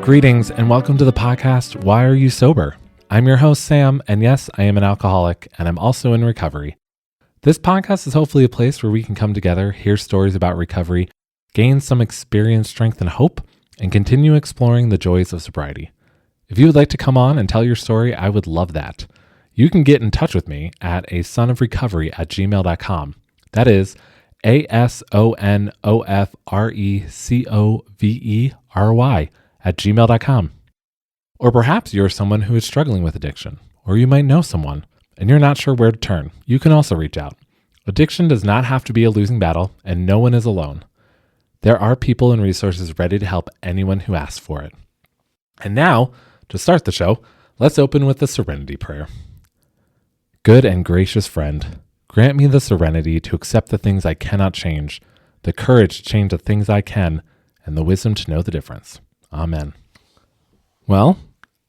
Greetings and welcome to the podcast, Why Are You Sober? I'm your host, Sam, and yes, I am an alcoholic, and I'm also in recovery. This podcast is hopefully a place where we can come together, hear stories about recovery, gain some experience, strength, and hope, and continue exploring the joys of sobriety. If you would like to come on and tell your story, I would love that. You can get in touch with me at asonofrecovery@gmail.com. That is asonofrecovery@gmail.com. Or perhaps you're someone who is struggling with addiction, or you might know someone and you're not sure where to turn. You can also reach out. Addiction does not have to be a losing battle, and no one is alone. There are people and resources ready to help anyone who asks for it. And now, to start the show, let's open with the Serenity Prayer. Good and gracious friend, grant me the serenity to accept the things I cannot change, the courage to change the things I can, and the wisdom to know the difference. Amen. Well,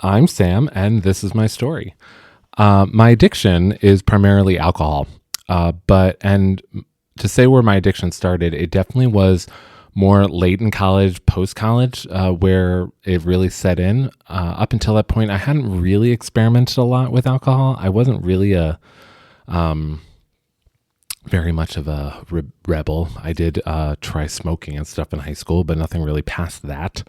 I'm Sam, and this is my story. My addiction is primarily alcohol, and to say where my addiction started, it definitely was more late in college, post-college, where it really set in. Up until that point, I hadn't really experimented a lot with alcohol. I wasn't really very much of a rebel. I did try smoking and stuff in high school, but nothing really past that.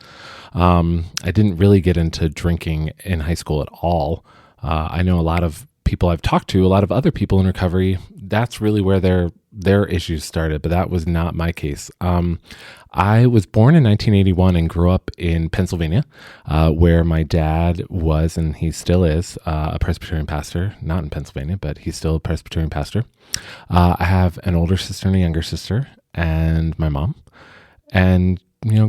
I didn't really get into drinking in high school at all. I know a lot of people I've talked to, a lot of other people in recovery, that's really where their issues started, but that was not my case. I was born in 1981 and grew up in Pennsylvania, where my dad was, and he still is, a Presbyterian pastor. Not in Pennsylvania, but he's still a Presbyterian pastor. I have an older sister and a younger sister, and my mom. And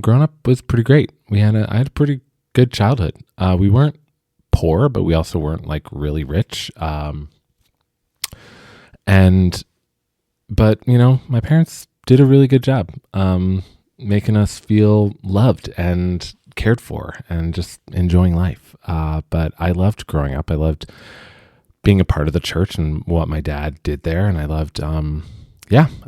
growing up was pretty great. I had a pretty good childhood. We weren't poor, but we also weren't like really rich. But my parents did a really good job, making us feel loved and cared for and just enjoying life. But I loved growing up. I loved being a part of the church and what my dad did there. And I loved, I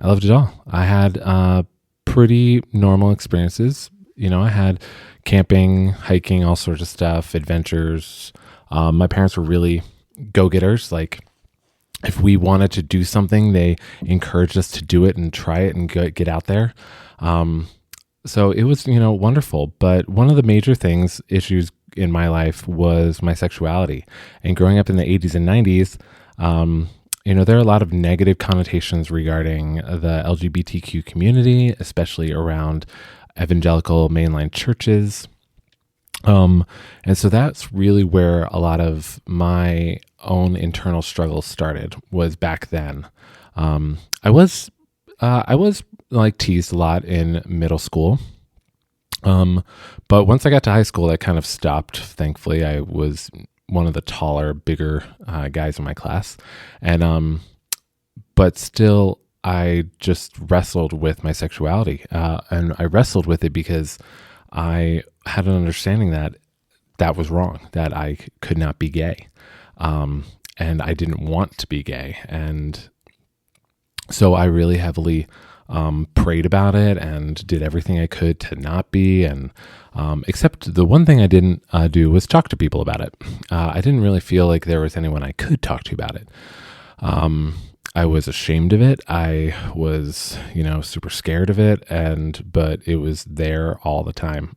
loved it all. I had, pretty normal experiences. I had camping, hiking, all sorts of stuff, adventures. My parents were really go-getters. Like, if we wanted to do something, they encouraged us to do it and try it and get out there. So it was, wonderful. But one of the major issues in my life was my sexuality. And growing up in the 80s and 90s, there are a lot of negative connotations regarding the LGBTQ community, especially around evangelical mainline churches. And so that's really where a lot of my own internal struggles started, was back then. I was like teased a lot in middle school. But once I got to high school, that kind of stopped. Thankfully, I was one of the taller, bigger, guys in my class. And, but still, I just wrestled with my sexuality. And I wrestled with it because I had an understanding that was wrong, that I could not be gay. And I didn't want to be gay. And so I really heavily prayed about it and did everything I could to not be. And except the one thing I didn't do was talk to people about it. I didn't really feel like there was anyone I could talk to about it. I was ashamed of it. I was, super scared of it. But it was there all the time,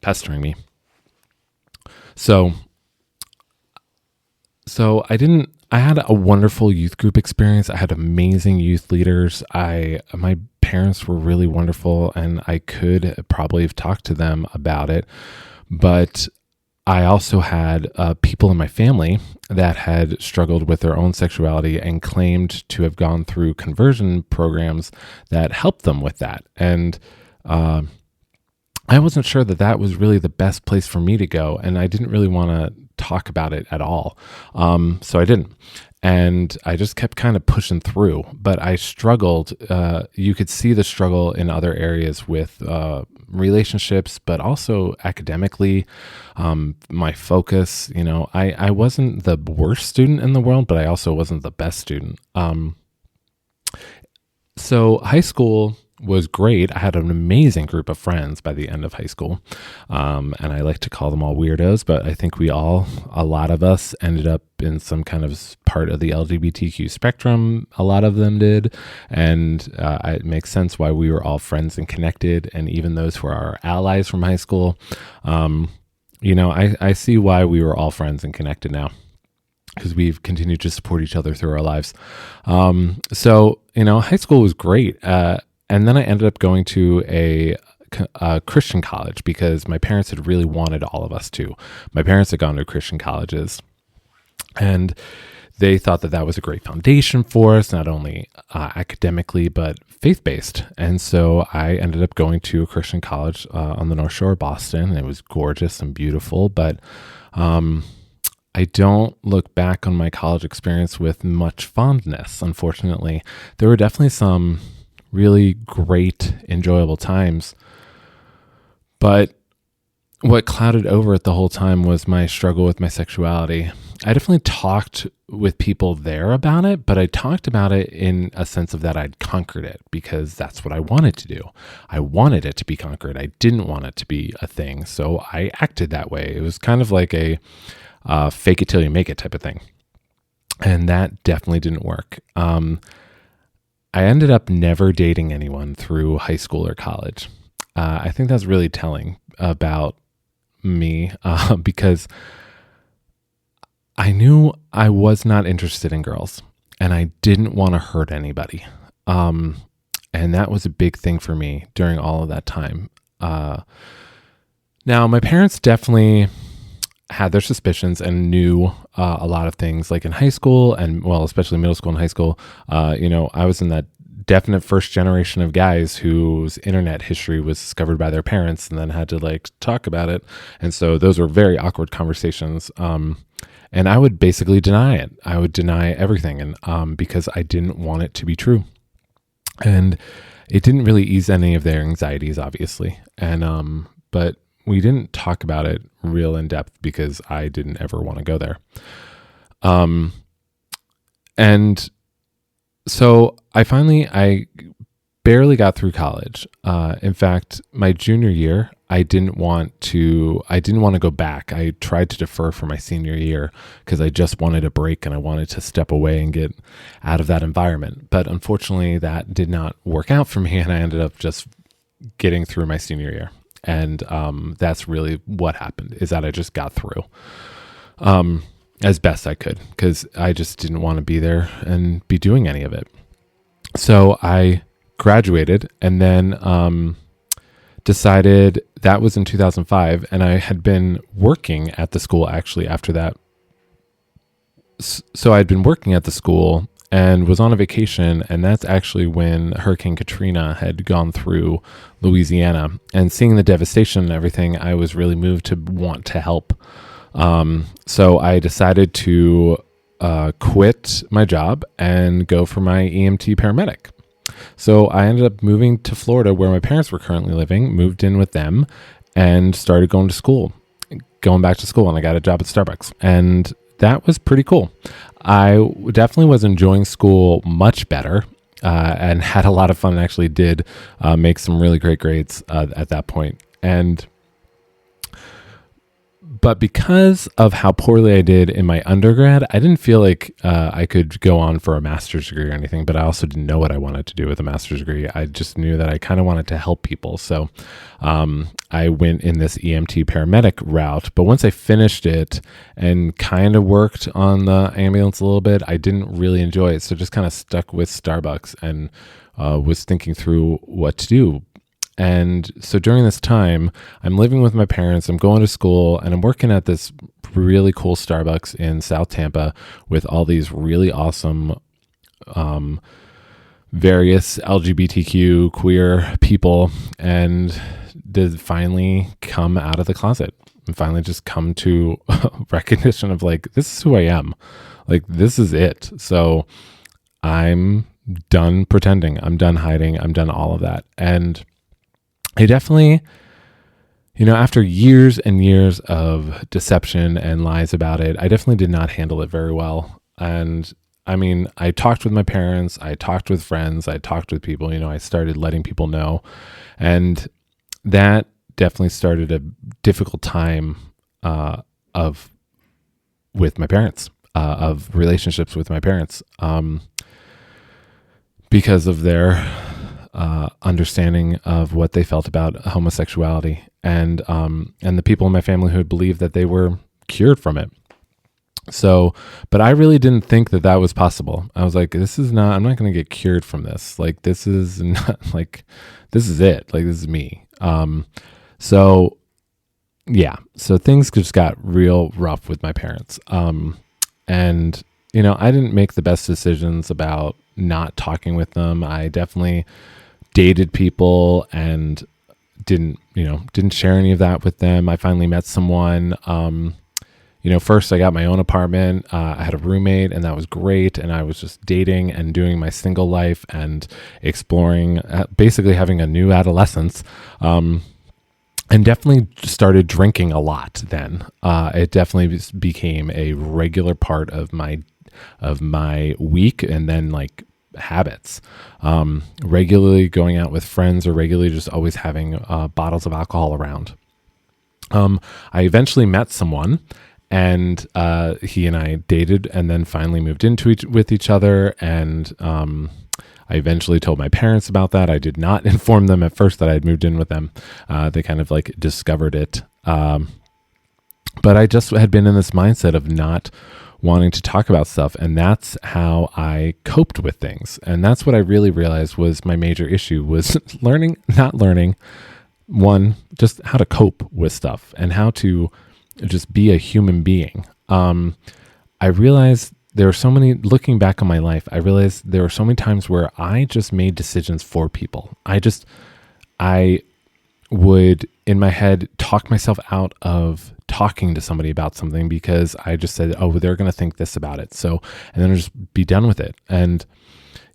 pestering me. So I had a wonderful youth group experience. I had amazing youth leaders. My parents were really wonderful, and I could probably have talked to them about it. But I also had people in my family that had struggled with their own sexuality and claimed to have gone through conversion programs that helped them with that. And I wasn't sure that was really the best place for me to go, and I didn't really want to talk about it at all. So I didn't. And I just kept kind of pushing through, but I struggled. You could see the struggle in other areas with relationships, but also academically, my focus. I wasn't the worst student in the world, but I also wasn't the best student. So high school was great. I had an amazing group of friends by the end of high school. And I like to call them all weirdos, but I think a lot of us ended up in some kind of part of the LGBTQ spectrum. A lot of them did. And it makes sense why we were all friends and connected. And even those who are our allies from high school, I see why we were all friends and connected now, because we've continued to support each other through our lives. High school was great. And then I ended up going to a Christian college because my parents had really wanted all of us to. My parents had gone to Christian colleges, and they thought that was a great foundation for us, not only academically, but faith-based. And so I ended up going to a Christian college on the North Shore of Boston. It was gorgeous and beautiful, but I don't look back on my college experience with much fondness, unfortunately. There were definitely some really great, enjoyable times, but what clouded over it the whole time was my struggle with my sexuality. I definitely talked with people there about it, but I talked about it in a sense of that I'd conquered it, because that's what I wanted to do. I wanted it to be conquered. I didn't want it to be a thing, so I acted that way. It was kind of like a fake it till you make it type of thing. And that definitely didn't work. I ended up never dating anyone through high school or college. I think that's really telling about me, because I knew I was not interested in girls and I didn't want to hurt anybody. And that was a big thing for me during all of that time. Now, my parents definitely had their suspicions and knew a lot of things, like in high school and, well, especially middle school and high school. I was in that definite first generation of guys whose internet history was discovered by their parents and then had to talk about it. And so those were very awkward conversations. And I would basically deny it. I would deny everything. And because I didn't want it to be true. And it didn't really ease any of their anxieties, obviously. And, but we didn't talk about it real in depth because I didn't ever want to go there. And so I barely got through college. In fact, my junior year, I didn't want to go back. I tried to defer for my senior year because I just wanted a break and I wanted to step away and get out of that environment. But unfortunately, that did not work out for me, and I ended up just getting through my senior year. And that's really what happened, is that I just got through as best I could, because I just didn't want to be there and be doing any of it. So I graduated and then decided, that was in 2005, and I had been working at the school actually after that. So I'd been working at the school and was on a vacation, and that's actually when Hurricane Katrina had gone through Louisiana. And seeing the devastation and everything, I was really moved to want to help. So I decided to quit my job and go for my EMT paramedic. So I ended up moving to Florida, where my parents were currently living, moved in with them, and started going back to school, and I got a job at Starbucks. And that was pretty cool. I definitely was enjoying school much better and had a lot of fun, and actually did make some really great grades at that point. But because of how poorly I did in my undergrad, I didn't feel like I could go on for a master's degree or anything, but I also didn't know what I wanted to do with a master's degree. I just knew that I kind of wanted to help people. So I went in this EMT paramedic route. But once I finished it and kind of worked on the ambulance a little bit, I didn't really enjoy it. So just kind of stuck with Starbucks and was thinking through what to do. And so during this time, I'm living with my parents, I'm going to school, and I'm working at this really cool Starbucks in South Tampa with all these really awesome various LGBTQ queer people, and did finally come out of the closet and finally just come to recognition of this is who I am. This is it. So I'm done pretending. I'm done hiding. I'm done all of that. And I definitely, after years and years of deception and lies about it, I definitely did not handle it very well. And I mean, I talked with my parents, I talked with friends, I talked with people, I started letting people know. And that definitely started a difficult time of with my parents, of relationships with my parents, because of their understanding of what they felt about homosexuality, and the people in my family who had believed that they were cured from it. So, but I really didn't think that was possible. I was like, I'm not going to get cured from this. Like, this is not this is it. Like, this is me. So yeah, so things just got real rough with my parents. And I didn't make the best decisions about not talking with them. I definitely dated people and didn't share any of that with them. I finally met someone. First I got my own apartment. I had a roommate, and that was great. And I was just dating and doing my single life and exploring, basically having a new adolescence. And definitely started drinking a lot then. It definitely became a regular part of my week, and then like habits. Regularly going out with friends, or regularly just always having bottles of alcohol around. I eventually met someone, and he and I dated, and then finally moved with each other. And I eventually told my parents about that. I did not inform them at first that I had moved in with them. They kind of like discovered it. But I just had been in this mindset of not wanting to talk about stuff. And that's how I coped with things. And that's what I really realized was my major issue, was not learning, one, just how to cope with stuff and how to just be a human being. I realized looking back on my life, I realized there were so many times where I just made decisions for people. I would, in my head, talk myself out of talking to somebody about something because I just said, oh, they're going to think this about it. So, and then I'll just be done with it. And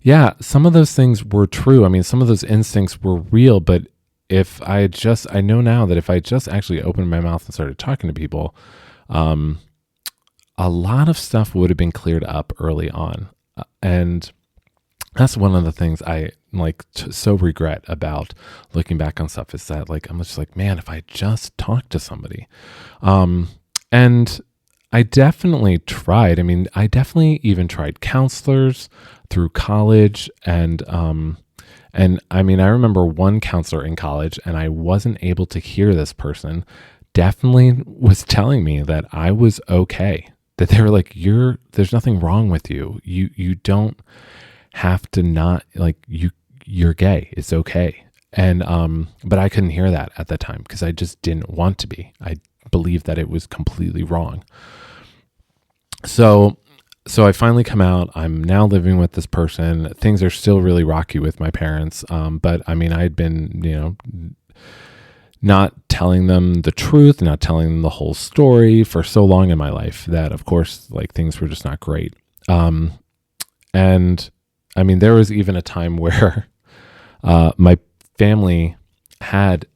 yeah, some of those things were true. I mean, some of those instincts were real, but I know now that if I just actually opened my mouth and started talking to people, a lot of stuff would have been cleared up early on. And that's one of the things I so regret about looking back on stuff, is that I'm just like, man, if I just talked to somebody. And I definitely tried. I mean, I definitely even tried counselors through college. And I mean, I remember one counselor in college, and I wasn't able to hear this person definitely was telling me that I was okay. That they were like, there's nothing wrong with you. You don't have to not, you're gay. It's okay. And, but I couldn't hear that at the time because I just didn't want to be. I believed that it was completely wrong. So I finally come out. I'm now living with this person. Things are still really rocky with my parents. But I mean, I'd been, not telling them the truth, not telling them the whole story for so long in my life that, of course, things were just not great. And I mean, there was even a time where my family had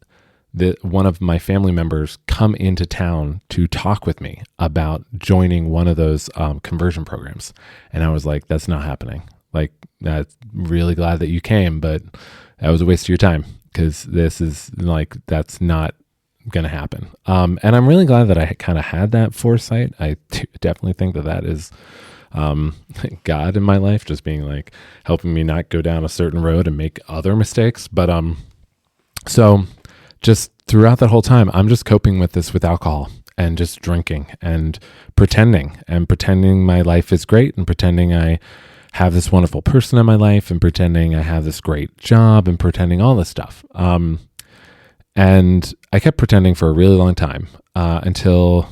one of my family members come into town to talk with me about joining one of those conversion programs. And I was like, that's not happening. I'm really glad that you came, but that was a waste of your time. Because this is that's not going to happen. And I'm really glad that I kind of had that foresight. I definitely think that is God in my life, just being helping me not go down a certain road and make other mistakes. But so just throughout that whole time, I'm just coping with this with alcohol and just drinking and pretending my life is great, and pretending I have this wonderful person in my life, and pretending I have this great job, and pretending all this stuff. And I kept pretending for a really long time until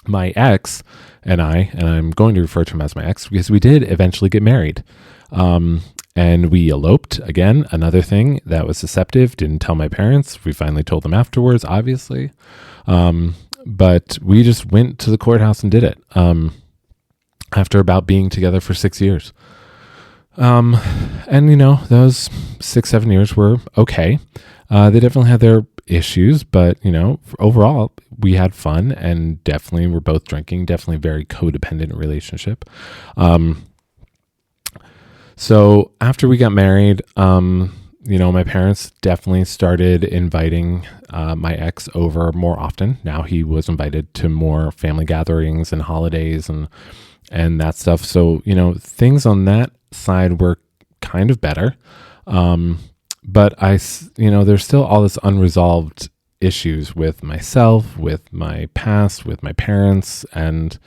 my ex and I'm going to refer to him as my ex because we did eventually get married. And we eloped, again, another thing that was deceptive, didn't tell my parents. We finally told them afterwards, obviously. But we just went to the courthouse and did it. After about being together for 6 years. And those 6, 7 years were okay. They definitely had their issues, but overall we had fun, and definitely we're both drinking. Definitely a very codependent relationship. So after we got married, my parents definitely started inviting my ex over more often. Now he was invited to more family gatherings and holidays and that stuff. So, things on that side were kind of better. But there's still all this unresolved issues with myself, with my past, with my parents. And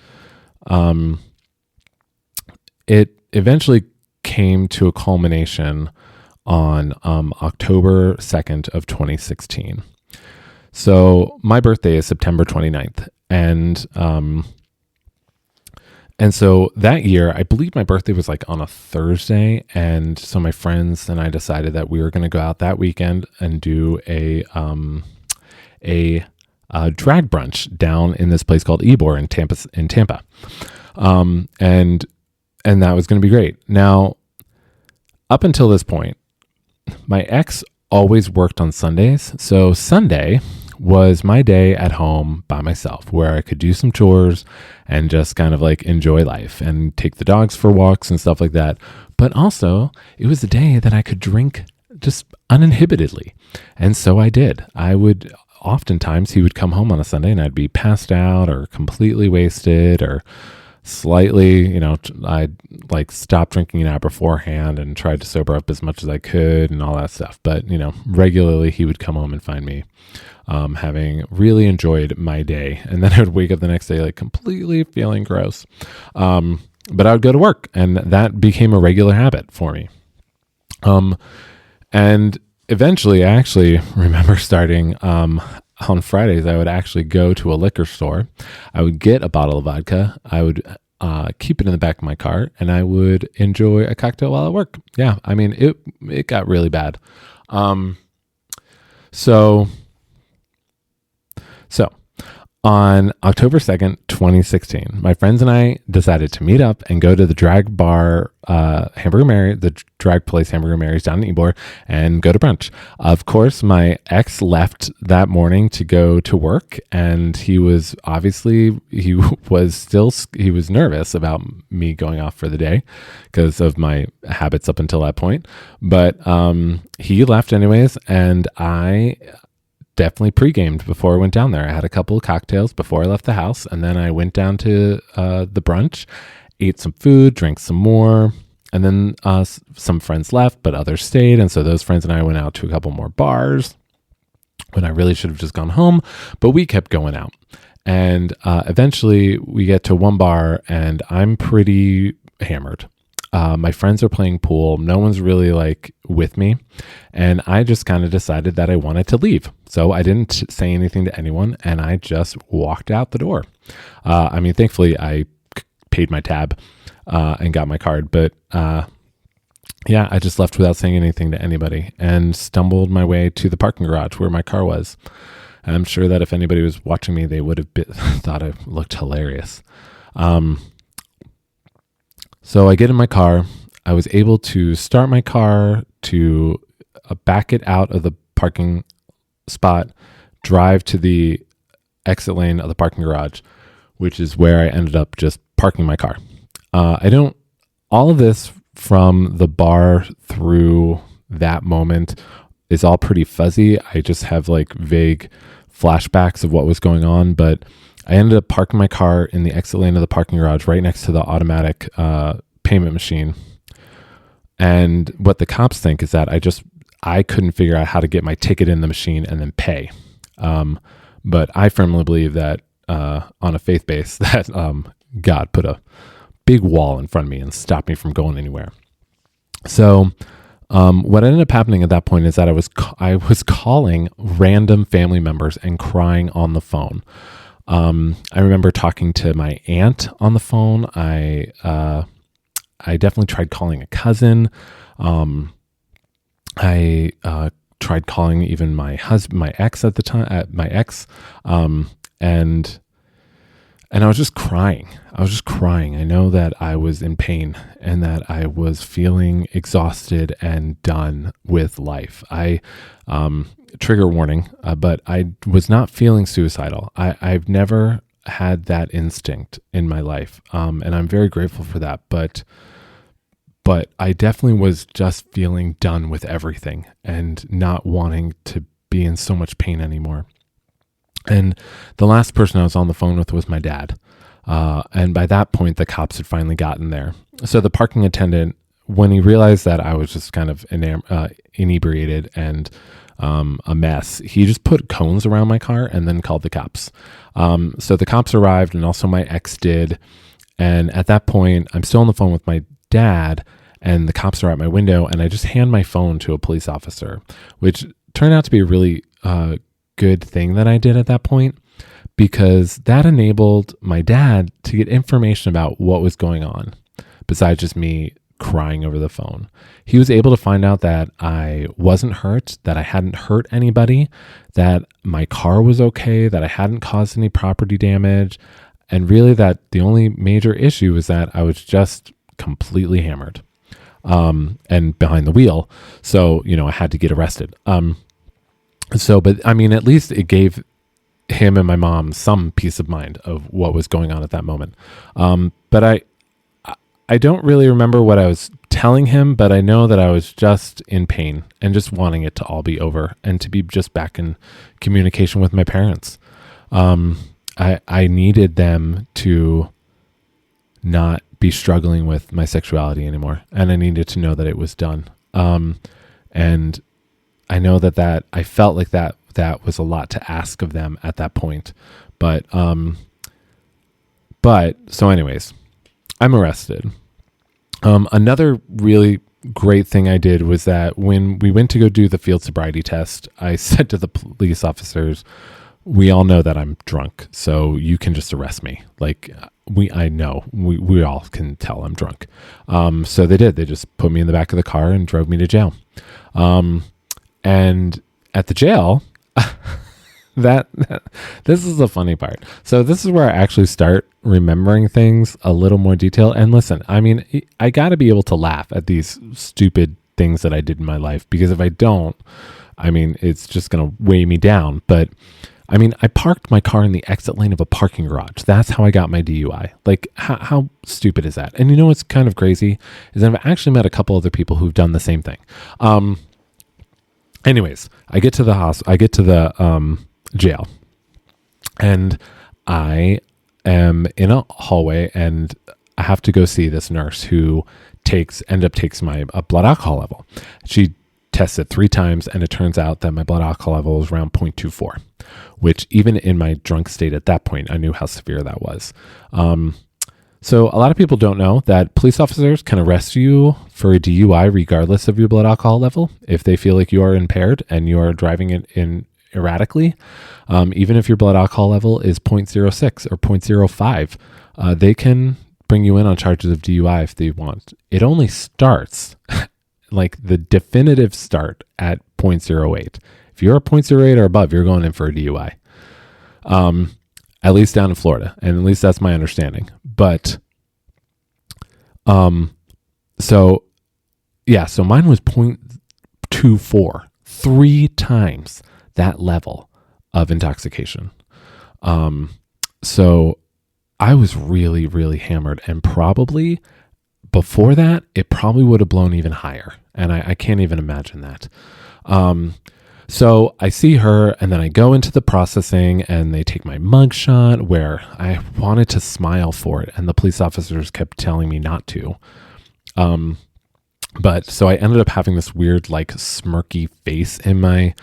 it eventually came to a culmination on October 2nd of 2016. So my birthday is September 29th. And so that year, I believe my birthday was like on a Thursday. And so my friends and I decided that we were going to go out that weekend and do a drag brunch down in this place called Ybor in Tampa. And that was going to be great. Now, up until this point, my ex always worked on Sundays. So Sunday was my day at home by myself, where I could do some chores and just kind of like enjoy life and take the dogs for walks and stuff like that. But also, it was the day that I could drink just uninhibitedly. And so I did. Oftentimes he would come home on a Sunday and I'd be passed out or completely wasted or slightly, I'd like stop drinking an hour beforehand and tried to sober up as much as I could and all that stuff. But, regularly he would come home and find me having really enjoyed my day. And then I would wake up the next day like completely feeling gross. But I would go to work, and that became a regular habit for me. And eventually I actually remember starting on Fridays, I would actually go to a liquor store. I would get a bottle of vodka. I would keep it in the back of my car, and I would enjoy a cocktail while at work. Yeah, I mean, it got really bad. So on October 2nd, 2016, my friends and I decided to meet up and go to the drag bar, the drag place Hamburger Mary's down in Ybor, and go to brunch. Of course, my ex left that morning to go to work, and he was nervous about me going off for the day because of my habits up until that point. But he left anyways, and I definitely pre-gamed before I went down there. I had a couple of cocktails before I left the house, and then I went down to the brunch, ate some food, drank some more, and then some friends left, but others stayed, and so those friends and I went out to a couple more bars when I really should have just gone home, but we kept going out. And eventually we get to one bar, and I'm pretty hammered. My friends are playing pool. No one's really like with me. And I just kind of decided that I wanted to leave. So I didn't say anything to anyone, and I just walked out the door. Thankfully I paid my tab and got my card, but I just left without saying anything to anybody and stumbled my way to the parking garage where my car was. And I'm sure that if anybody was watching me, they would have thought I looked hilarious. So I get in my car. I was able to start my car, to back it out of the parking spot, drive to the exit lane of the parking garage, which is where I ended up just parking my car. All of this from the bar through that moment is all pretty fuzzy. I just have like vague flashbacks of what was going on, but I ended up parking my car in the exit lane of the parking garage right next to the automatic payment machine. And what the cops think is that I couldn't figure out how to get my ticket in the machine and then pay. But I firmly believe that on a faith base that God put a big wall in front of me and stopped me from going anywhere. So what ended up happening at that point is that I was calling random family members and crying on the phone. I remember talking to my aunt on the phone. I definitely tried calling a cousin. I tried calling even my ex at the time, and And I was just crying. I know that I was in pain and that I was feeling exhausted and done with life. Trigger warning, but I was not feeling suicidal. I've never had that instinct in my life. And I'm very grateful for that. But I definitely was just feeling done with everything and not wanting to be in so much pain anymore. And the last person I was on the phone with was my dad. And by that point, the cops had finally gotten there. So the parking attendant, when he realized that I was just kind of inebriated and a mess, he just put cones around my car and then called the cops. So the cops arrived, and also my ex did. And at that point, I'm still on the phone with my dad, and the cops are at my window, and I just hand my phone to a police officer, which turned out to be a really good thing that I did at that point, because that enabled my dad to get information about what was going on besides just me crying over the phone. He was able to find out that I wasn't hurt, that I hadn't hurt anybody, that my car was okay, that I hadn't caused any property damage, and really that the only major issue was that I was just completely hammered and behind the wheel. So, I had to get arrested. But I mean, at least it gave him and my mom some peace of mind of what was going on at that moment. But I don't really remember what I was telling him, but I know that I was just in pain and just wanting it to all be over and to be just back in communication with my parents. I needed them to not be struggling with my sexuality anymore. And I needed to know that it was done. And I know that I felt like that was a lot to ask of them at that point. But so anyways, I'm arrested. Another really great thing I did was that when we went to go do the field sobriety test, I said to the police officers, we all know that I'm drunk, so you can just arrest me. Like we all can tell I'm drunk. So they did. They just put me in the back of the car and drove me to jail. And at the jail, this is the funny part. So this is where I actually start remembering things a little more detail. And listen, I mean, I got to be able to laugh at these stupid things that I did in my life, because if I don't, I mean, it's just going to weigh me down. But I mean, I parked my car in the exit lane of a parking garage. That's how I got my DUI. Like, how stupid is that? And you know what's kind of crazy is that I've actually met a couple other people who've done the same thing. Anyways, I get to the jail, and I am in a hallway, and I have to go see this nurse who takes my blood alcohol level. She tested 3 times, and it turns out that my blood alcohol level was around 0.24, which even in my drunk state at that point, I knew how severe that was. So a lot of people don't know that police officers can arrest you for a DUI regardless of your blood alcohol level if they feel like you are impaired and you are driving it in erratically. Even if your blood alcohol level is 0.06 or 0.05, they can bring you in on charges of DUI if they want. It only starts, like the definitive start, at 0.08. If you're a 0.08 or above, you're going in for a DUI. At least down in Florida, and at least that's my understanding. But, so mine was 0.24, 3 times that level of intoxication. So I was really, really hammered, and probably before that, it probably would have blown even higher. And I can't even imagine that. So I see her, and then I go into the processing, and they take my mugshot, where I wanted to smile for it, and the police officers kept telling me not to. But so I ended up having this weird, like, smirky face in my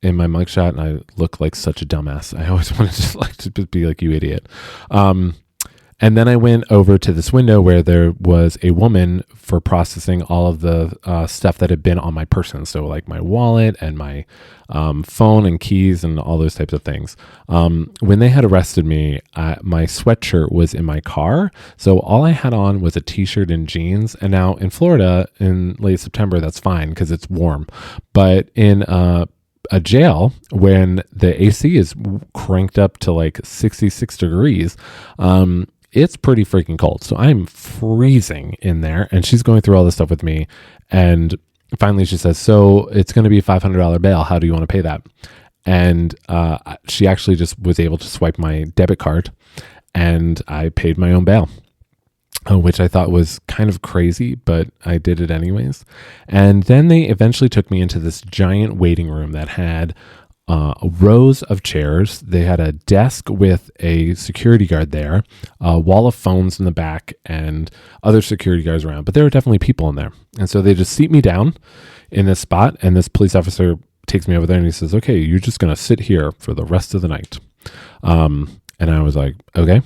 mugshot, and I look like such a dumbass. I always wanted to be like, you idiot. And then I went over to this window where there was a woman for processing all of the stuff that had been on my person. So like my wallet and my phone and keys and all those types of things. When they had arrested me, my sweatshirt was in my car. So all I had on was a t-shirt and jeans. And now in Florida in late September, that's fine because it's warm. But in a jail when the AC is cranked up to like 66 degrees. It's pretty freaking cold. So I'm freezing in there, and she's going through all this stuff with me. And finally she says, so it's going to be a $500 bail. How do you want to pay that? And she actually just was able to swipe my debit card, and I paid my own bail, which I thought was kind of crazy, but I did it anyways. And then they eventually took me into this giant waiting room that had rows of chairs. They had a desk with a security guard there, a wall of phones in the back, and other security guards around. But there were definitely people in there. And so they just seat me down in this spot, and this police officer takes me over there and he says, okay, you're just going to sit here for the rest of the night. And I was like, okay.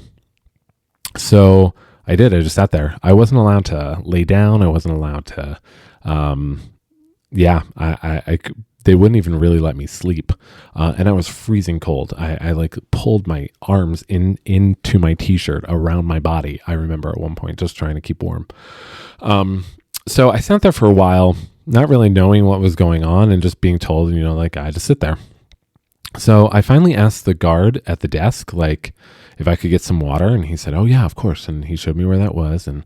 So I did. I just sat there. I wasn't allowed to lay down. I wasn't allowed to, they wouldn't even really let me sleep. And I was freezing cold. I like pulled my arms into my t-shirt around my body. I remember at one point just trying to keep warm. So I sat there for a while, not really knowing what was going on and just being told, like I had to sit there. So I finally asked the guard at the desk, like, if I could get some water. And he said, oh yeah, of course. And he showed me where that was. And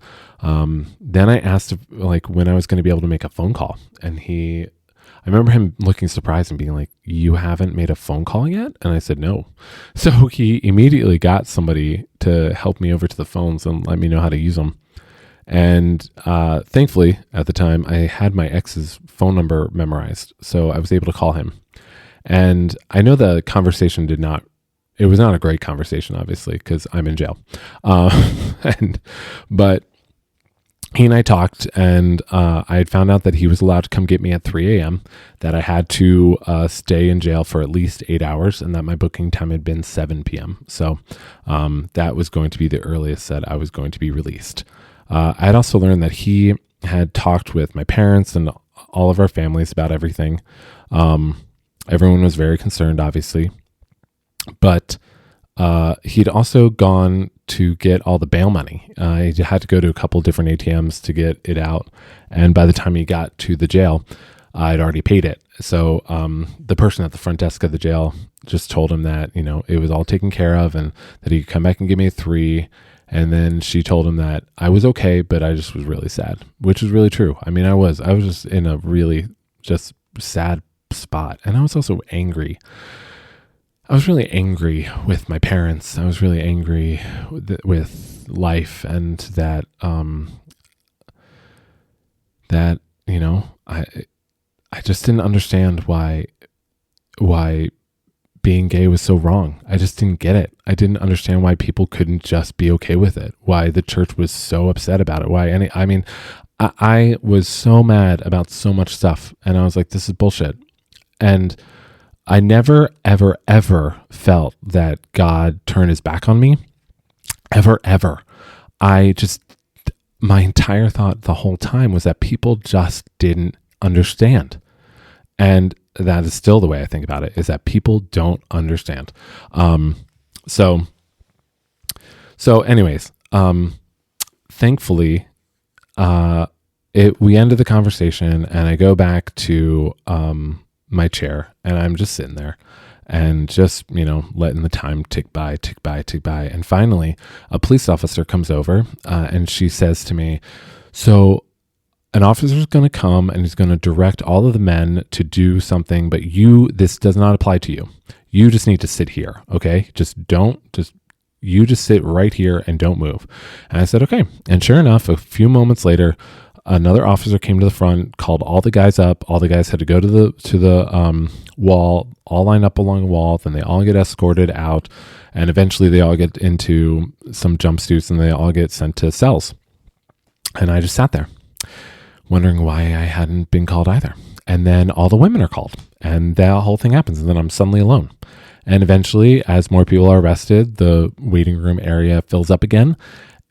then I asked when I was going to be able to make a phone call. And I remember him looking surprised and being like, you haven't made a phone call yet? And I said, no. So he immediately got somebody to help me over to the phones and let me know how to use them. And thankfully, at the time, I had my ex's phone number memorized. So I was able to call him. And I know the conversation it was not a great conversation, obviously, because I'm in jail. But he and I talked, and I had found out that he was allowed to come get me at 3 a.m., that I had to stay in jail for at least 8 hours, and that my booking time had been 7 p.m. So that was going to be the earliest that I was going to be released. I had also learned that he had talked with my parents and all of our families about everything. Everyone was very concerned, obviously. But he'd also gone to get all the bail money. He had to go to a couple different ATMs to get it out. And by the time he got to the jail, I'd already paid it. So the person at the front desk of the jail just told him that, it was all taken care of and that he could come back and give me a 3. And then she told him that I was okay, but I just was really sad, which is really true. I mean, I was just in a really just sad spot. And I was also angry. I was really angry with my parents. I was really angry with life, and that I just didn't understand why being gay was so wrong. I just didn't get it. I didn't understand why people couldn't just be okay with it. Why the church was so upset about it. I was so mad about so much stuff, and I was like, this is bullshit. And I never, ever, ever felt that God turned his back on me. Ever, ever. My entire thought the whole time was that people just didn't understand. And that is still the way I think about it, is that people don't understand. So anyways, thankfully, we ended the conversation, and I go back to my chair, and I'm just sitting there and just, letting the time tick by. And finally, a police officer comes over, and she says to me, so an officer is going to come and he's going to direct all of the men to do something, but this does not apply to you. You just need to sit here. Okay. You just sit right here and don't move. And I said, okay. And sure enough, a few moments later, another officer came to the front, called all the guys up. All the guys had to go to the wall, all line up along the wall. Then they all get escorted out, and eventually they all get into some jumpsuits and they all get sent to cells. And I just sat there, wondering why I hadn't been called either. And then all the women are called, and that whole thing happens, and then I'm suddenly alone. And eventually, as more people are arrested, the waiting room area fills up again,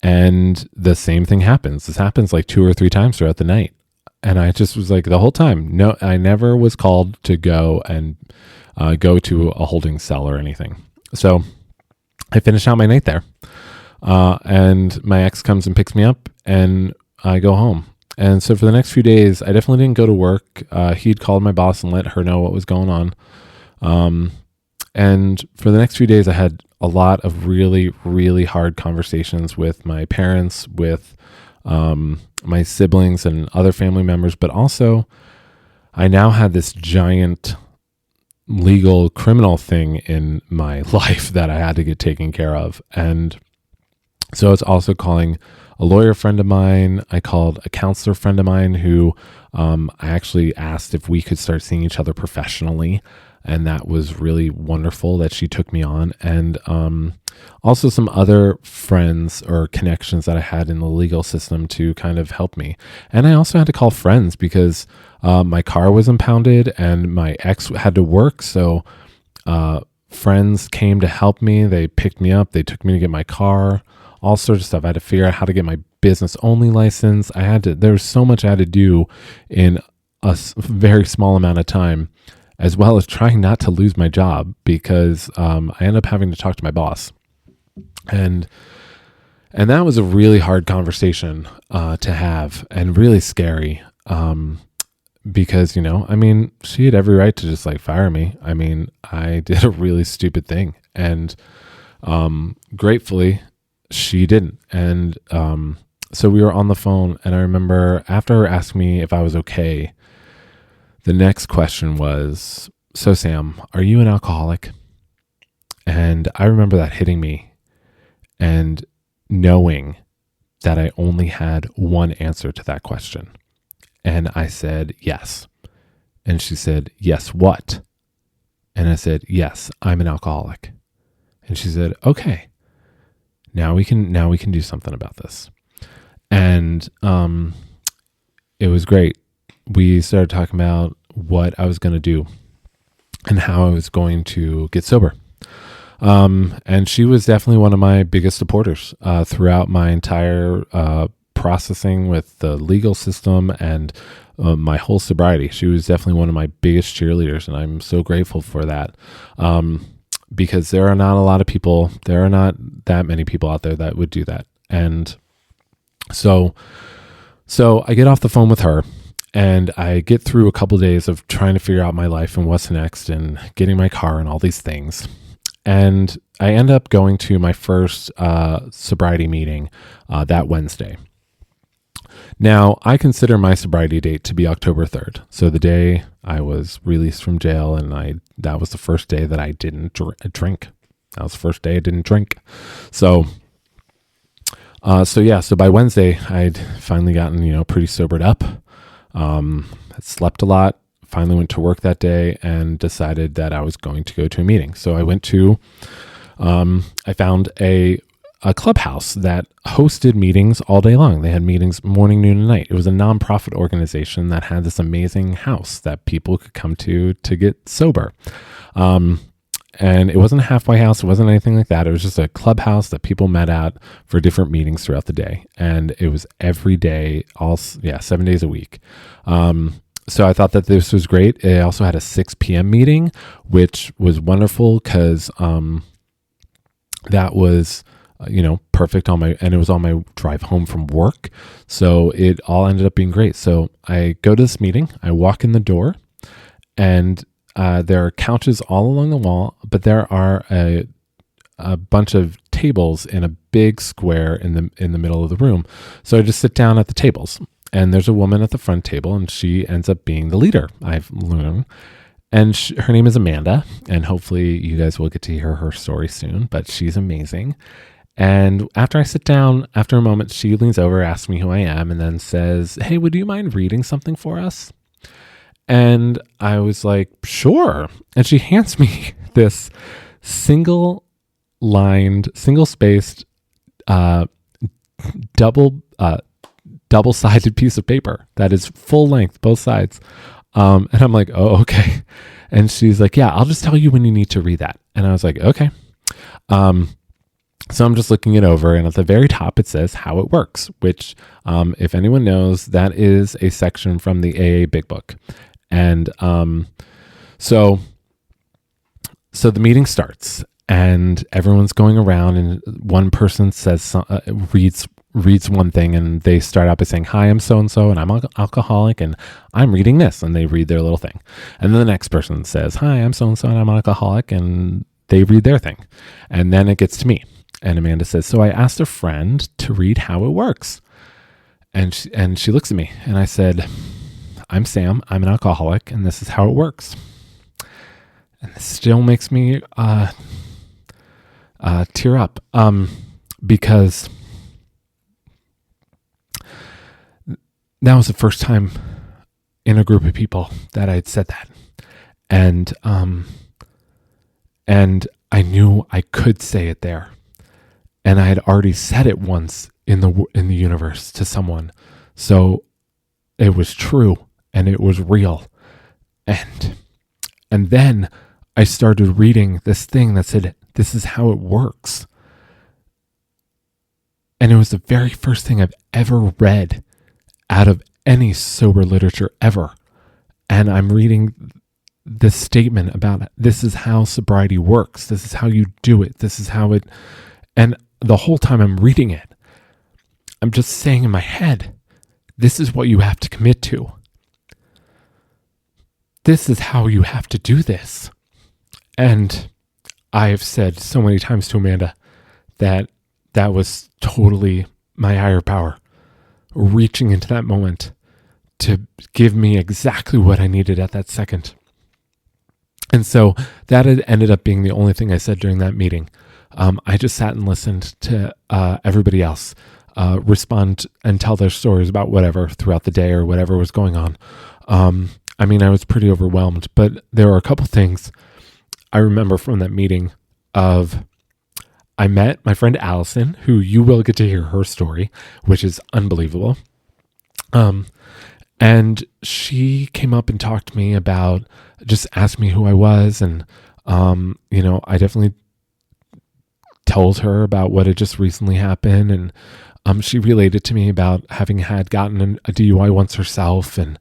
and the same thing happens. This happens like 2 or 3 times throughout the night. And I just was like, the whole time, no, I never was called to go and go to a holding cell or anything. So I finish out my night there. And my ex comes and picks me up, and I go home. And so for the next few days, I definitely didn't go to work. He'd called my boss and let her know what was going on. And for the next few days, I had a lot of really, really hard conversations with my parents, with my siblings and other family members, but also I now had this giant legal criminal thing in my life that I had to get taken care of. And so it's also calling a lawyer friend of mine. I called a counselor friend of mine who I actually asked if we could start seeing each other professionally. And that was really wonderful that she took me on. And also some other friends or connections that I had in the legal system to kind of help me. And I also had to call friends because my car was impounded and my ex had to work. So friends came to help me. They picked me up. They took me to get my car, all sorts of stuff. I had to figure out how to get my business only license. There was so much I had to do in a very small amount of time, as well as trying not to lose my job because I ended up having to talk to my boss. And that was a really hard conversation to have and really scary because, she had every right to just like fire me. I mean, I did a really stupid thing and gratefully she didn't. And so we were on the phone and I remember after her asking me if I was okay, the next question was, so Sam, are you an alcoholic? And I remember that hitting me and knowing that I only had one answer to that question. And I said, yes. And she said, yes, what? And I said, yes, I'm an alcoholic. And she said, okay, now we can do something about this. And it was great. We started talking about what I was going to do and how I was going to get sober. And she was definitely one of my biggest supporters throughout my entire processing with the legal system and my whole sobriety. She was definitely one of my biggest cheerleaders, and I'm so grateful for that. Because there are not that many people out there that would do that. And so I get off the phone with her and I get through a couple of days of trying to figure out my life and what's next and getting my car and all these things. And I end up going to my first sobriety meeting that Wednesday. Now, I consider my sobriety date to be October 3rd. So the day I was released from jail, and that was the first day that I didn't drink. That was the first day I didn't drink. So by Wednesday, I'd finally gotten, pretty sobered up. I slept a lot, finally went to work that day and decided that I was going to go to a meeting. So I went to, I found a clubhouse that hosted meetings all day long. They had meetings morning, noon, and night. It was a nonprofit organization that had this amazing house that people could come to get sober. And it wasn't a halfway house. It wasn't anything like that. It was just a clubhouse that people met at for different meetings throughout the day. And it was every day, 7 days a week. So I thought that this was great. It also had a 6 p.m. meeting, which was wonderful because that was, perfect and it was on my drive home from work. So it all ended up being great. So I go to this meeting, I walk in the door, and there are couches all along the wall, but there are a bunch of tables in a big square in the middle of the room. So I just sit down at the tables, and there's a woman at the front table, and she ends up being the leader, I've learned. And her name is Amanda, and hopefully you guys will get to hear her story soon, but she's amazing. And after I sit down, after a moment, she leans over, asks me who I am, and then says, "Hey, would you mind reading something for us?" And I was like, "Sure." And she hands me this single-spaced, double-sided piece of paper that is full length, both sides. And I'm like, "Oh, okay." And she's like, "Yeah, I'll just tell you when you need to read that." And I was like, "Okay." So I'm just looking it over, and at the very top, it says how it works, which, if anyone knows, that is a section from the AA Big Book. And so the meeting starts, and everyone's going around, and one person reads reads one thing and they start out by saying, hi, I'm so-and-so and I'm alcoholic and I'm reading this, and they read their little thing. And then the next person says, hi, I'm so-and-so and I'm alcoholic, and they read their thing. And then it gets to me. And Amanda says, so I asked a friend to read how it works. And she looks at me and I said, I'm Sam, I'm an alcoholic, and this is how it works. And this still makes me tear up because that was the first time in a group of people that I had said that. And I knew I could say it there. And I had already said it once in the universe to someone. So it was true and it was real. And then I started reading this thing that said, this is how it works. And it was the very first thing I've ever read out of any sober literature ever. And I'm reading this statement about this is how sobriety works. This is how you do it. This is how it, and the whole time I'm reading it, I'm just saying in my head, this is what you have to commit to. This is how you have to do this. And I've said so many times to Amanda that was totally my higher power reaching into that moment to give me exactly what I needed at that second. And so that had ended up being the only thing I said during that meeting. I just sat and listened to everybody else respond and tell their stories about whatever throughout the day or whatever was going on. I was pretty overwhelmed, but there were a couple things I remember from that meeting of I met my friend Allison, who you will get to hear her story, which is unbelievable. And she came up and talked to me about, just asked me who I was. And, I definitely told her about what had just recently happened. And she related to me about having gotten a DUI once herself. And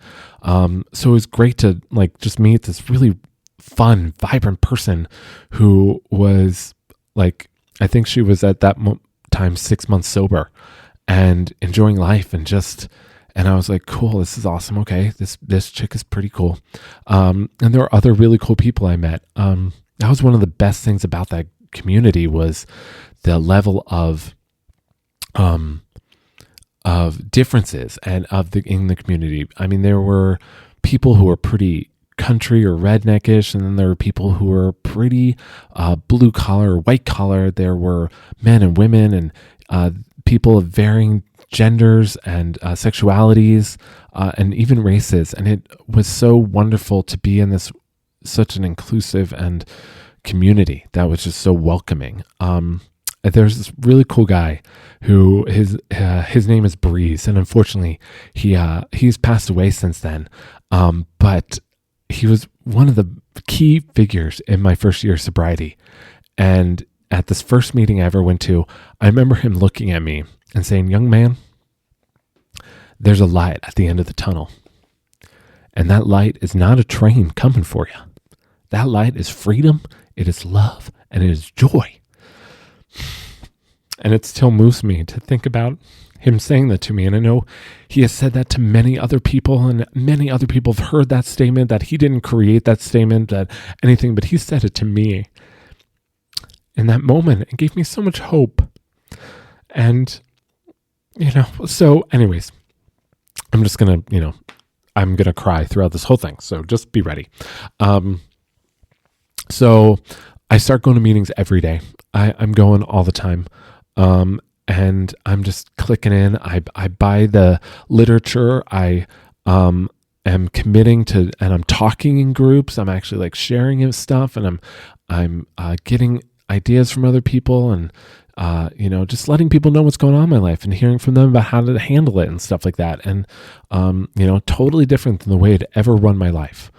so it was great to just meet this really fun, vibrant person who was I think she was at that time 6 months sober and enjoying life and I was like, cool, this is awesome. Okay. This chick is pretty cool. And there were other really cool people I met. That was one of the best things about that community was the level of differences and in the community. There were people who were pretty country or redneckish, and then there were people who were pretty blue collar or white collar. There were men and women and people of varying genders and sexualities and even races. And it was so wonderful to be in such an inclusive and community that was just so welcoming. There's this really cool guy who his name is Breeze, and unfortunately he's passed away since then. But he was one of the key figures in my first year of sobriety. And at this first meeting I ever went to, I remember him looking at me and saying, young man, there's a light at the end of the tunnel. And that light is not a train coming for you. That light is freedom, it is love, and it is joy. And it still moves me to think about him saying that to me. And I know he has said that to many other people, and many other people have heard that statement, that he didn't create that statement, that anything, but he said it to me. In that moment, it gave me so much hope. And, so anyways, I'm just going to, I'm going to cry throughout this whole thing. So just be ready. So I start going to meetings every day. I'm going all the time. And I'm just clicking in. I buy the literature. I am committing to, and I'm talking in groups. I'm actually sharing stuff, and I'm getting ideas from other people, and just letting people know what's going on in my life and hearing from them about how to handle it and stuff like that. And totally different than the way I'd ever run my life.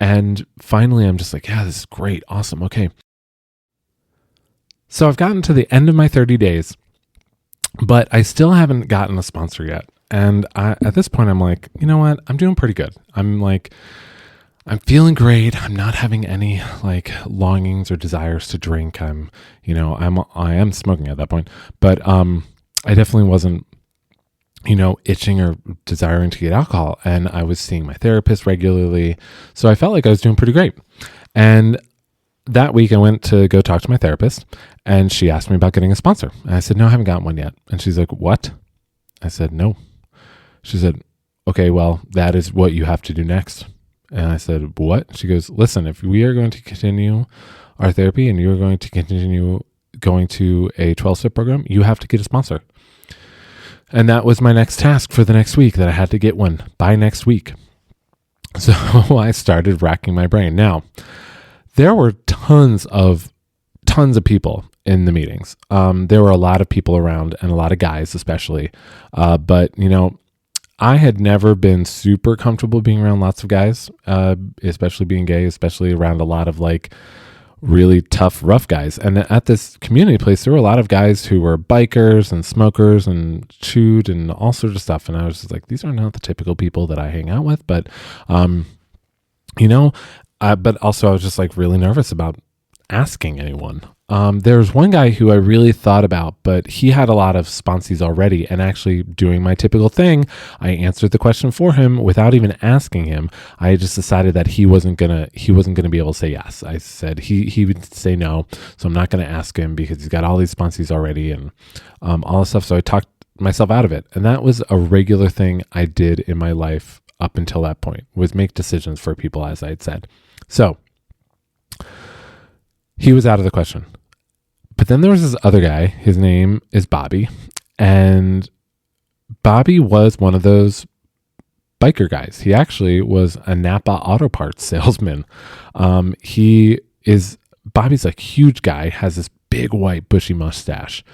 And finally, I'm just like, yeah, this is great, awesome, okay. So I've gotten to the end of my 30 days. But I still haven't gotten a sponsor yet. And at this point, I'm like, you know what? I'm doing pretty good. I'm feeling great. I'm not having any longings or desires to drink. I am smoking at that point. But I definitely wasn't, itching or desiring to get alcohol. And I was seeing my therapist regularly. So I felt like I was doing pretty great. And that week I went to go talk to my therapist, and she asked me about getting a sponsor. And I said, no, I haven't gotten one yet. And she's like, what? I said, no. She said, okay, well, that is what you have to do next. And I said, what? She goes, listen, if we are going to continue our therapy and you're going to continue going to a 12-step program, you have to get a sponsor. And that was my next task for the next week, that I had to get one by next week. So I started racking my brain. Now, there were tons of people in the meetings. There were a lot of people around, and a lot of guys especially. But, I had never been super comfortable being around lots of guys, especially being gay, especially around a lot of like really tough, rough guys. And at this community place, there were a lot of guys who were bikers and smokers and chewed and all sorts of stuff. And I was just like, these are not the typical people that I hang out with. But, but also I was just like really nervous about asking anyone. There's one guy who I really thought about, but he had a lot of sponsees already, and actually doing my typical thing, I answered the question for him without even asking him. I just decided that he wasn't gonna be able to say yes. I said he would say no, so I'm not gonna ask him because he's got all these sponsees already and all this stuff. So I talked myself out of it, and that was a regular thing I did in my life up until that point, was make decisions for people, as I had said. So he was out of the question. But then there was this other guy. His name is Bobby. And Bobby was one of those biker guys. He actually was a Napa auto parts salesman. Bobby's a huge guy, has this big white bushy mustache,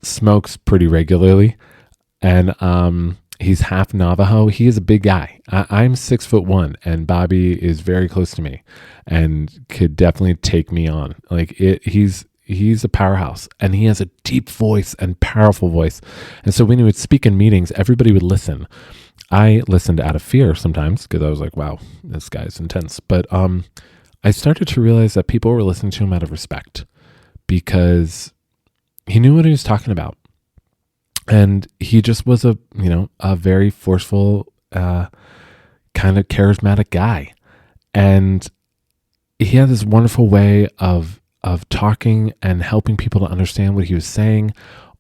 smokes pretty regularly. And he's half Navajo. He is a big guy. I'm 6'1", and Bobby is very close to me and could definitely take me on. He's a powerhouse, and he has a deep voice and powerful voice. And so when he would speak in meetings, everybody would listen. I listened out of fear sometimes because I was like, wow, this guy's intense. But I started to realize that people were listening to him out of respect because he knew what he was talking about. And he just was a very forceful, kind of charismatic guy. And he had this wonderful way of talking and helping people to understand what he was saying,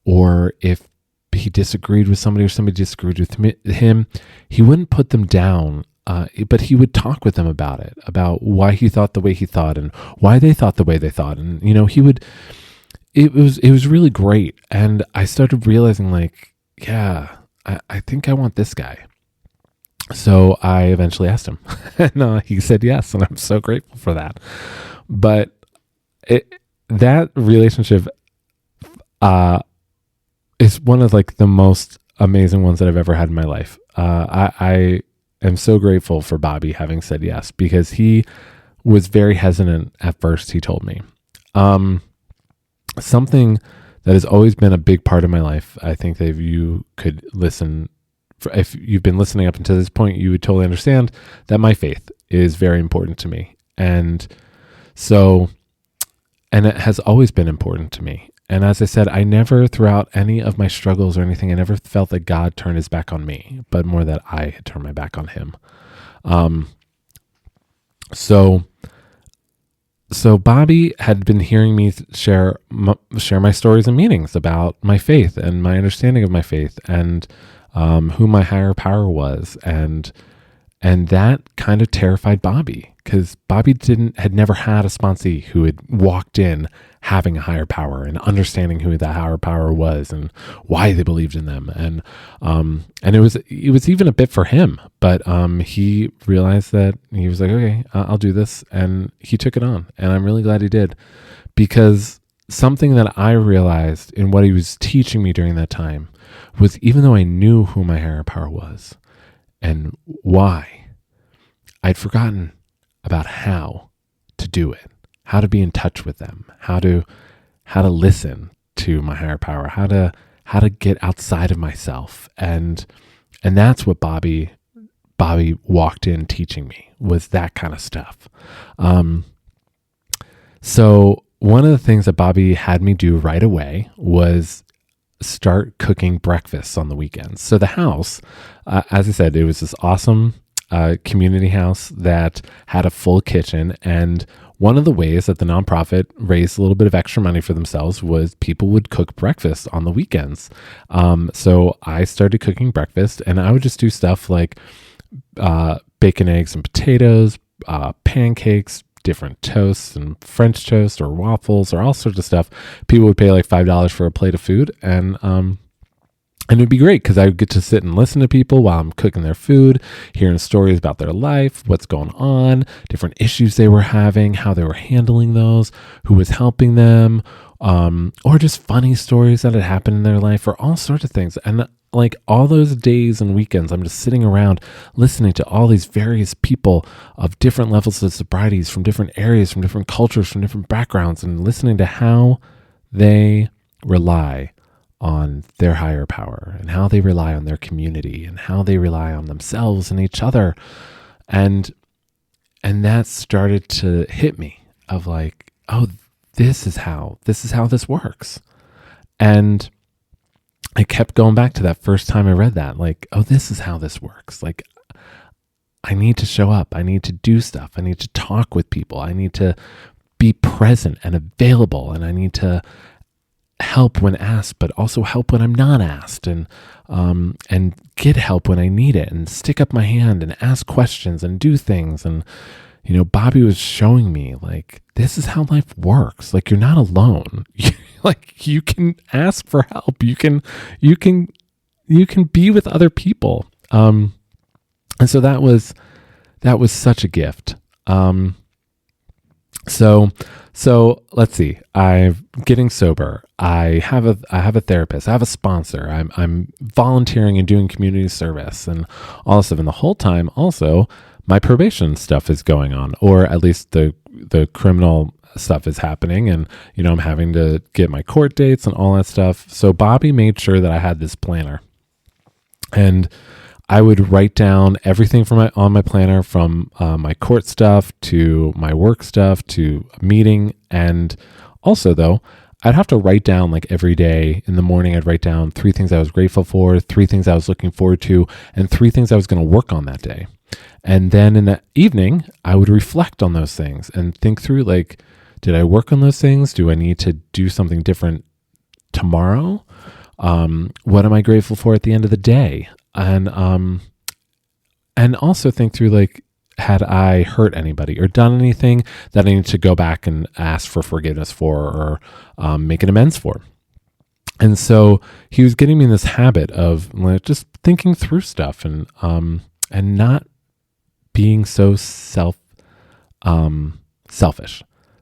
or if he disagreed with somebody or somebody disagreed with him, he wouldn't put them down, but he would talk with them about it, about why he thought the way he thought and why they thought the way they thought. And, it was really great. And I started realizing I think I want this guy. So I eventually asked him, and he said yes. And I'm so grateful for that. But that relationship is one of the most amazing ones that I've ever had in my life. I am so grateful for Bobby having said yes, because he was very hesitant at first, he told me. Something that has always been a big part of my life, I think that if you could listen, if you've been listening up until this point, you would totally understand that my faith is very important to me. And it has always been important to me. And as I said, I never, throughout any of my struggles or anything, I never felt that God turned his back on me, but more that I had turned my back on him. So Bobby had been hearing me share my stories in meetings about my faith and my understanding of my faith and who my higher power was. And that kind of terrified Bobby, because Bobby had never had a sponsee who had walked in having a higher power and understanding who that higher power was and why they believed in them. And it was even a bit for him, but he realized that he was like, okay, I'll do this. And he took it on. And I'm really glad he did, because something that I realized in what he was teaching me during that time was, even though I knew who my higher power was and why, I'd forgotten about how to do it, how to be in touch with them, how to listen to my higher power, how to get outside of myself. And that's what Bobby walked in teaching me, was that kind of stuff. So one of the things that Bobby had me do right away was start cooking breakfasts on the weekends. So the house, as I said, it was this awesome community house that had a full kitchen. And one of the ways that the nonprofit raised a little bit of extra money for themselves was people would cook breakfast on the weekends. So I started cooking breakfast, and I would just do stuff like bacon, eggs, and potatoes, pancakes, different toasts and French toast or waffles or all sorts of stuff. People would pay like $5 for a plate of food, and it'd be great because I would get to sit and listen to people while I'm cooking their food, hearing stories about their life, what's going on, different issues they were having, how they were handling those, who was helping them, or just funny stories that had happened in their life, or all sorts of things. And like all those days and weekends, I'm just sitting around listening to all these various people of different levels of sobrieties, from different areas, from different cultures, from different backgrounds, and listening to how they rely on their higher power, and how they rely on their community, and how they rely on themselves and each other. And that started to hit me of like, oh, this is how this works. And I kept going back to that first time I read that, like, oh, this is how this works. Like, I need to show up. I need to do stuff. I need to talk with people. I need to be present and available. And I need to help when asked, but also help when I'm not asked, and get help when I need it, and stick up my hand and ask questions and do things. And, you know, Bobby was showing me like, this is how life works. Like, you're not alone. Like, you can ask for help. You can be with other people. And so that was such a gift. So let's see. I'm getting sober. I have a therapist. I have a sponsor. I'm volunteering and doing community service and all this stuff. And the whole time, also, my probation stuff is going on, or at least the criminal stuff is happening. And, you know, I'm having to get my court dates and all that stuff. So Bobby made sure that I had this planner, and I would write down everything on my planner, from my court stuff to my work stuff to a meeting. And also, though, I'd have to write down, like, every day in the morning, I'd write down 3 things I was grateful for, 3 things I was looking forward to, and 3 things I was going to work on that day. And then in the evening, I would reflect on those things and think through, like, did I work on those things? Do I need to do something different tomorrow? What am I grateful for at the end of the day? And also think through, like, had I hurt anybody or done anything that I need to go back and ask for forgiveness for, or make an amends for. And so he was getting me in this habit of, like, just thinking through stuff, and not being so selfish,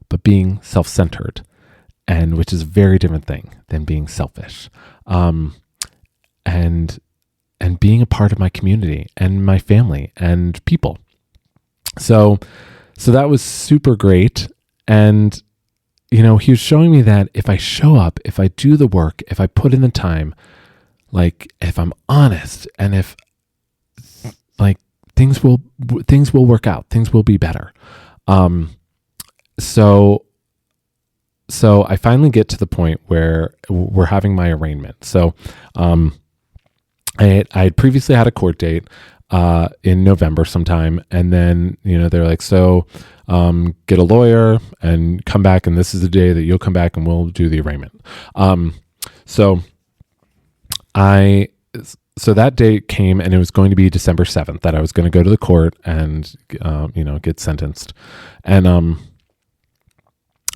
but being self-centered, and which is a very different thing than being selfish. And being a part of my community and my family and people. So that was super great. And, you know, he was showing me that if I show up, if I do the work, if I put in the time, like, if I'm honest, and if, like, things will work out, things will be better. So I finally get to the point where we're having my arraignment. So, I had previously had a court date in November sometime, and then, you know, they're like, so get a lawyer and come back, and this is the day that you'll come back and we'll do the arraignment. So that date came, and it was going to be December 7th that I was going to go to the court and get sentenced.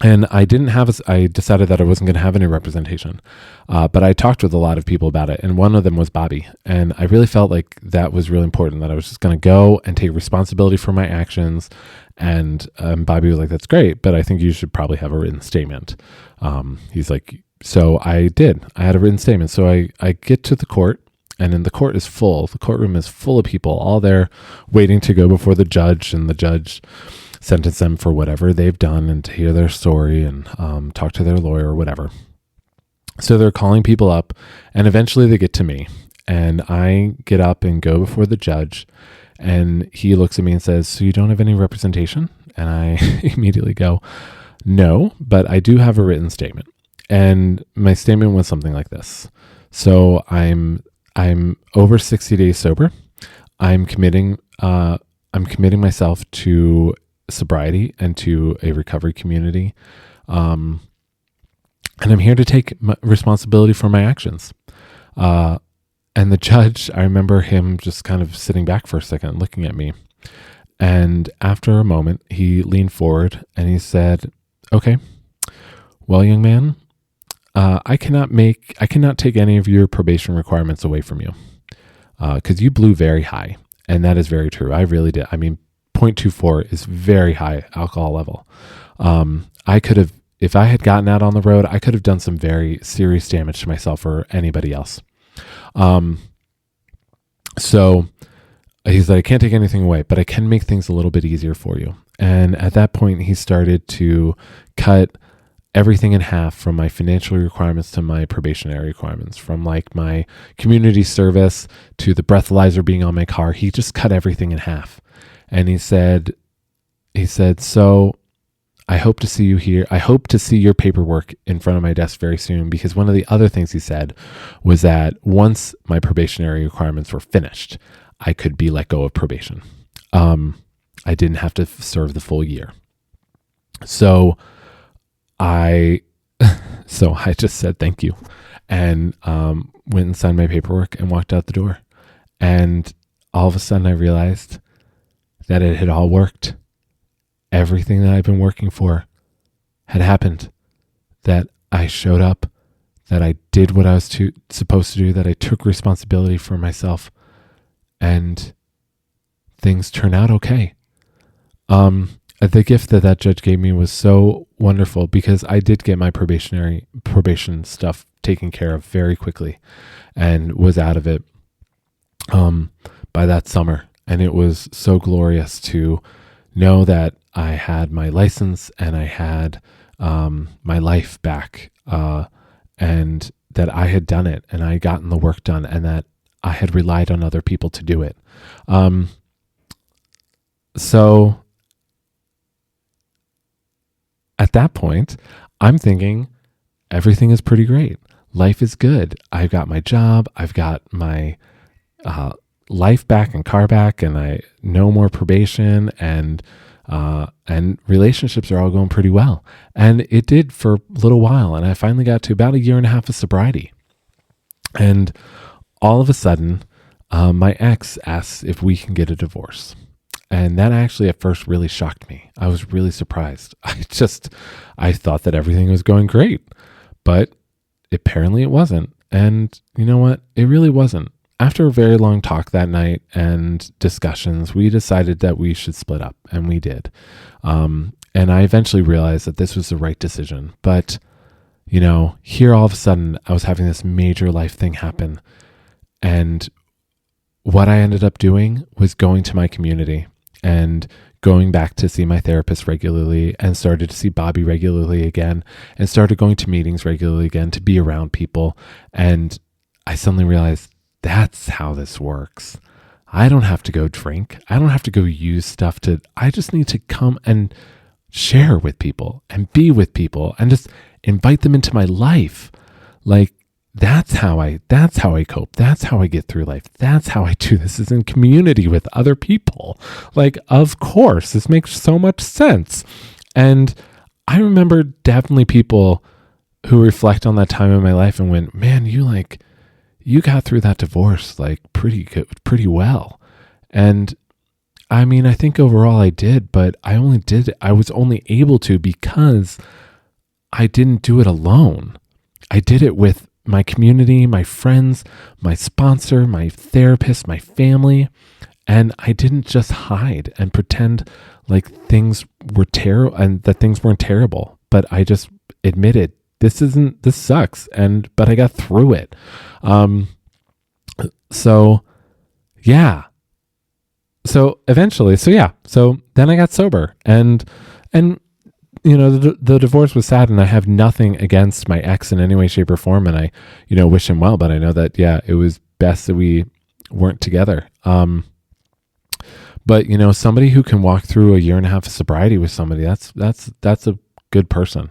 And I decided that I wasn't going to have any representation. But I talked with a lot of people about it, and one of them was Bobby. And I really felt like that was really important, that I was just going to go and take responsibility for my actions. And Bobby was like, that's great, but I think you should probably have a written statement. He's like, so I did. I had a written statement. So I get to the court, and then the court is full. The courtroom is full of people, all there waiting to go before the judge, and the judge sentence them for whatever they've done, and to hear their story and talk to their lawyer or whatever. So they're calling people up, and eventually they get to me, and I get up and go before the judge, and he looks at me and says, so you don't have any representation? And I immediately go, no, but I do have a written statement. And my statement was something like this. So I'm over 60 days sober. I'm committing myself to sobriety and to a recovery community. And I'm here to take responsibility for my actions. And the judge, I remember him just kind of sitting back for a second, looking at me. And after a moment, he leaned forward and he said, "Okay, well, young man, I cannot take any of your probation requirements away from you, because you blew very high." And that is very true. I really did. I mean, 0.24 is very high alcohol level. I could have, if I had gotten out on the road, I could have done some very serious damage to myself or anybody else. So he said, "I can't take anything away, but I can make things a little bit easier for you." And at that point, he started to cut everything in half, from my financial requirements to my probationary requirements, from like my community service to the breathalyzer being on my car. He just cut everything in half. And he said, "So I hope to see you here. I hope to see your paperwork in front of my desk very soon," because one of the other things he said was that once my probationary requirements were finished, I could be let go of probation. I didn't have to serve the full year. So I just said thank you, and went and signed my paperwork and walked out the door. And all of a sudden I realized that it had all worked. Everything that I've been working for had happened. That I showed up, that I did what I was supposed to do, that I took responsibility for myself, and things turned out okay. The gift that judge gave me was so wonderful, because I did get my probation stuff taken care of very quickly and was out of it by that summer. And it was so glorious to know that I had my license and I had my life back, and that I had done it and I had gotten the work done, and that I had relied on other people to do it. So at that point, I'm thinking everything is pretty great. Life is good. I've got my job. I've got my life back and car back, and I no more probation, and relationships are all going pretty well. And it did for a little while. And I finally got to about 1.5 years of sobriety. And all of a sudden, my ex asks if we can get a divorce. And that actually at first really shocked me. I was really surprised. I thought that everything was going great, but apparently it wasn't. And you know what? It really wasn't. After a very long talk that night and discussions, we decided that we should split up, and we did. And I eventually realized that this was the right decision. But, here all of a sudden I was having this major life thing happen. And what I ended up doing was going to my community and going back to see my therapist regularly, and started to see Bobby regularly again, and started going to meetings regularly again to be around people. And I suddenly realized that's how this works. I don't have to go drink. I don't have to go use stuff I just need to come and share with people and be with people and just invite them into my life. Like, that's how I cope. That's how I get through life. That's how I do this, is in community with other people. Like, of course, this makes so much sense. And I remember definitely people who reflect on that time in my life and went, "Man, you got through that divorce like pretty good, pretty well." And I mean, I think overall I did, but I was only able to because I didn't do it alone. I did it with my community, my friends, my sponsor, my therapist, my family. And I didn't just hide and pretend like things were terrible and that things weren't terrible, but I just admitted this sucks. But I got through it. So then I got sober, and the divorce was sad, and I have nothing against my ex in any way, shape, or form. And I, wish him well, but I know that, it was best that we weren't together. But somebody who can walk through 1.5 years of sobriety with somebody, that's a good person.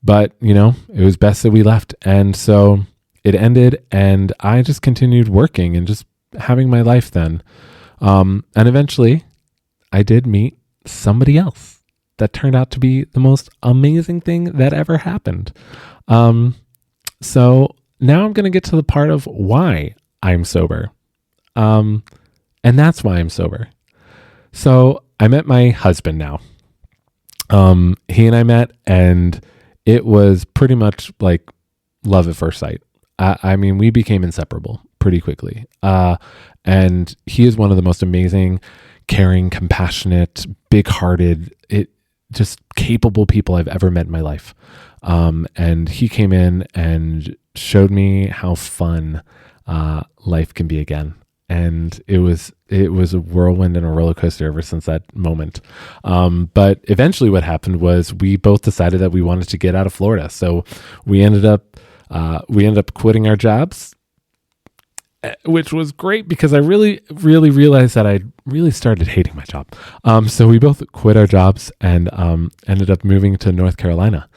But it was best that we left. And so it ended, and I just continued working and just having my life then. And eventually I did meet somebody else that turned out to be the most amazing thing that ever happened. So now I'm going to get to the part of why I'm sober. And that's why I'm sober. So I met my husband now. He and I met, and it was pretty much like love at first sight. I mean, we became inseparable pretty quickly. And he is one of the most amazing, caring, compassionate, big-hearted, just capable people I've ever met in my life. And he came in and showed me how fun life can be again. And it was a whirlwind and a roller coaster ever since that moment. But eventually what happened was we both decided that we wanted to get out of Florida. So we ended up quitting our jobs, which was great because I really, really realized that I really started hating my job. So we both quit our jobs and ended up moving to North Carolina,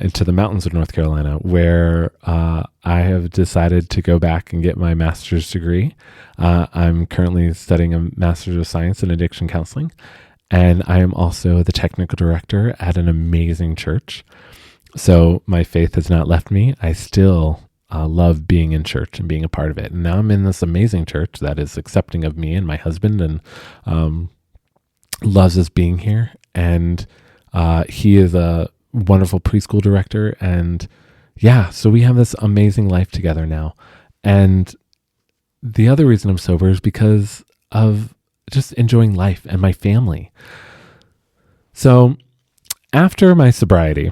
into the mountains of North Carolina, where I have decided to go back and get my master's degree. I'm currently studying a master's of science in addiction counseling, and I am also the technical director at an amazing church. So my faith has not left me. I still love being in church and being a part of it. And now I'm in this amazing church that is accepting of me and my husband, and loves us being here. And he is a wonderful preschool director. And yeah, so we have this amazing life together now. And the other reason I'm sober is because of just enjoying life and my family. So after my sobriety,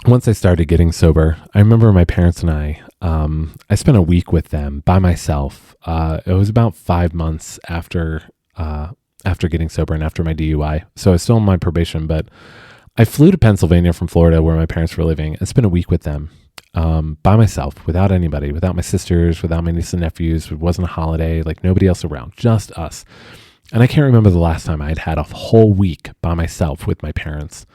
once I started getting sober, I remember my parents and I spent a week with them by myself. It was about 5 months after getting sober and after my DUI. So I was still on my probation, but I flew to Pennsylvania from Florida, where my parents were living, and spent a week with them by myself, without anybody, without my sisters, without my nieces and nephews. It wasn't a holiday, like nobody else around, just us. And I can't remember the last time I'd had a whole week by myself with my parents,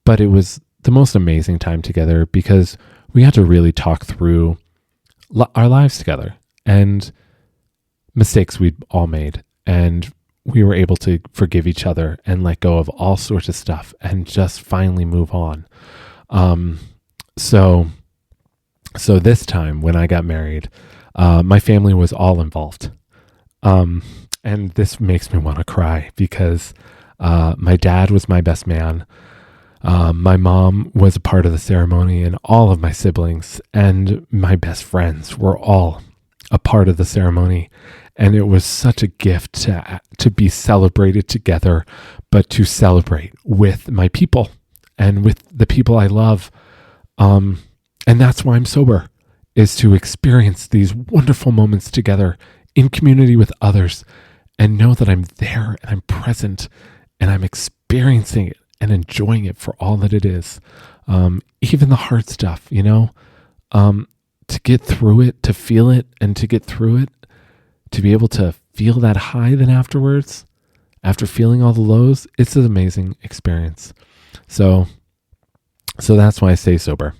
but it was the most amazing time together because we had to really talk through our lives together and mistakes we'd all made. And we were able to forgive each other and let go of all sorts of stuff and just finally move on. So this time when I got married, my family was all involved. And this makes me want to cry because my dad was my best man. My mom was a part of the ceremony, and all of my siblings and my best friends were all a part of the ceremony. And it was such a gift to be celebrated together, but to celebrate with my people and with the people I love. And that's why I'm sober, is to experience these wonderful moments together in community with others and know that I'm there and I'm present and I'm experiencing it and enjoying it for all that it is. Even the hard stuff, to get through it, to feel it and to get through it, to be able to feel that high then afterwards, after feeling all the lows, it's an amazing experience. So that's why I stay sober.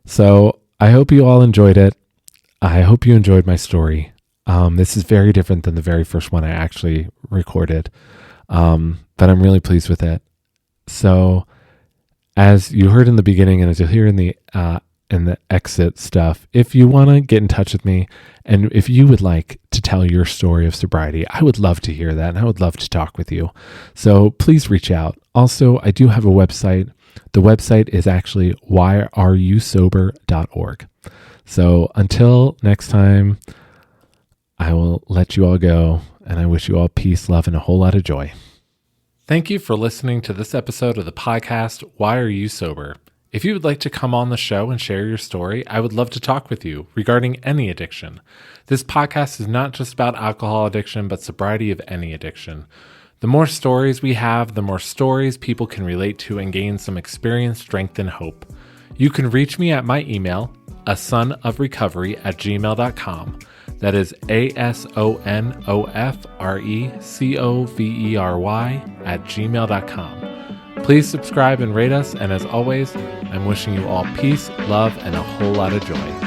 So I hope you all enjoyed it. I hope you enjoyed my story. This is very different than the very first one I actually recorded, but I'm really pleased with it. So as you heard in the beginning and as you'll hear in the exit stuff, if you want to get in touch with me and if you would like to tell your story of sobriety, I would love to hear that and I would love to talk with you. So please reach out. Also, I do have a website. The website is actually whyareYouSober.org. So until next time, I will let you all go, and I wish you all peace, love, and a whole lot of joy. Thank you for listening to this episode of the podcast, Why Are You Sober? If you would like to come on the show and share your story, I would love to talk with you regarding any addiction. This podcast is not just about alcohol addiction, but sobriety of any addiction. The more stories we have, the more stories people can relate to and gain some experience, strength, and hope. You can reach me at my email, asonofrecovery@gmail.com. That is asonofrecovery@gmail.com. Please subscribe and rate us, and as always, I'm wishing you all peace, love, and a whole lot of joy.